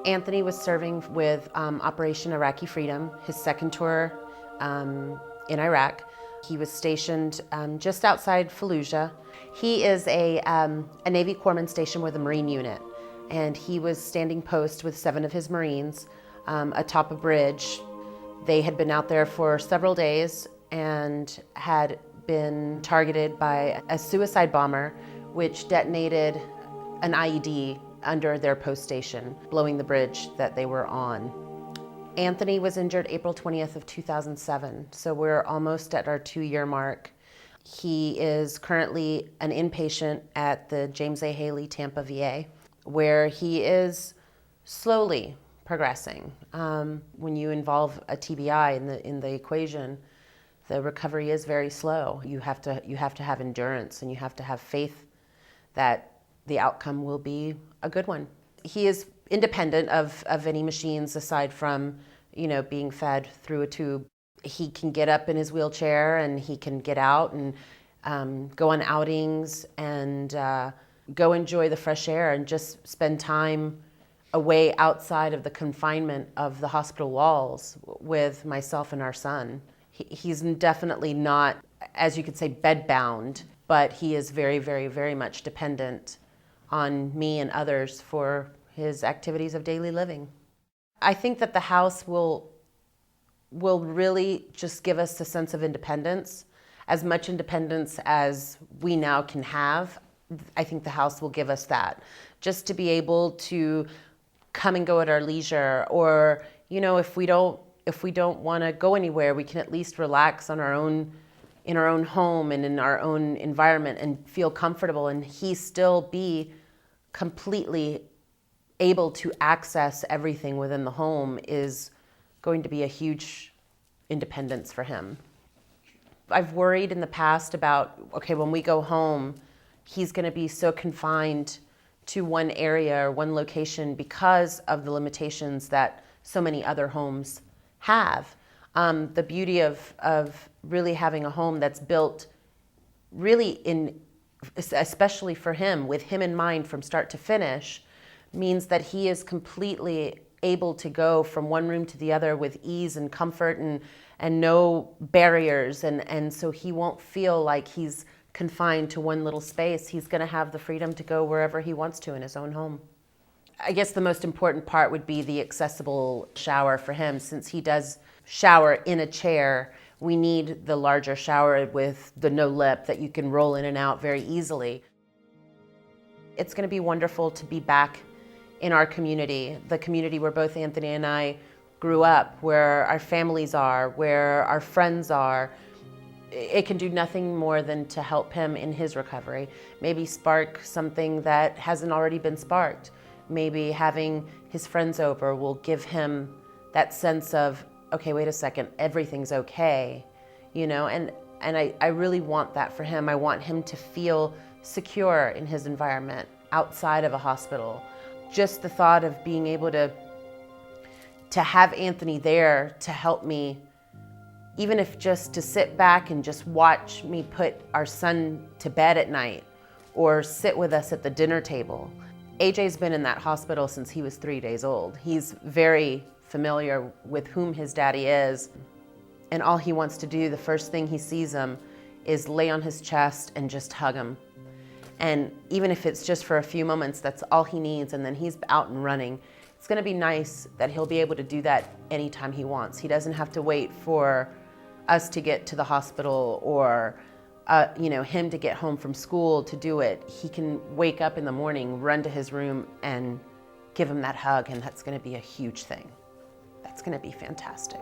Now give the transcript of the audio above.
Anthony was serving with Operation Iraqi Freedom, his second tour in Iraq. He was stationed just outside Fallujah. He is a Navy corpsman stationed with a Marine unit, and he was standing post with 7 of his Marines atop a bridge. They had been out there for several days and had been targeted by a suicide bomber, which detonated an IED under their post station, blowing the bridge that they were on. Anthony was injured April 20th of 2007, so we're almost at our 2-year mark. He is currently an inpatient at the James A. Haley Tampa VA, where he is slowly progressing. When you involve a TBI in the equation, the recovery is very slow. You have to have endurance, and you have to have faith that the outcome will be a good one. He is independent of any machines aside from, being fed through a tube. He can get up in his wheelchair and he can get out and go on outings and go enjoy the fresh air and just spend time away outside of the confinement of the hospital walls with myself and our son. He's definitely not, as you could say, bedbound, but he is very, very, very much dependent on me and others for his activities of daily living. I think that the house will really just give us a sense of independence, as much independence as we now can have. I think the house will give us that, just to be able to come and go at our leisure, or if we don't want to go anywhere, we can at least relax on in our own home and in our own environment and feel comfortable, and he still be completely able to access everything within the home is going to be a huge independence for him. I've worried in the past about, when we go home, he's going to be so confined to one area or one location because of the limitations that so many other homes have. The beauty of really having a home that's built really especially for him, with him in mind from start to finish, means that he is completely able to go from one room to the other with ease and comfort and no barriers. And so he won't feel like he's confined to one little space. He's going to have the freedom to go wherever he wants to in his own home. I guess the most important part would be the accessible shower for him. Since he does shower in a chair, we need the larger shower with the no lip that you can roll in and out very easily. It's going to be wonderful to be back in our community, the community where both Anthony and I grew up, where our families are, where our friends are. It can do nothing more than to help him in his recovery. Maybe spark something that hasn't already been sparked. Maybe having his friends over will give him that sense of, okay, wait a second, everything's okay, and I really want that for him. I want him to feel secure in his environment outside of a hospital. Just the thought of being able to have Anthony there to help me, even if just to sit back and just watch me put our son to bed at night or sit with us at the dinner table. AJ's been in that hospital since he was 3 days old. He's very familiar with whom his daddy is, and all he wants to do, the first thing he sees him, is lay on his chest and just hug him. And even if it's just for a few moments, that's all he needs, and then he's out and running. It's going to be nice that he'll be able to do that anytime he wants. He doesn't have to wait for us to get to the hospital or him to get home from school to do it. He can wake up in the morning, run to his room, and give him that hug, and that's going to be a huge thing. That's going to be fantastic.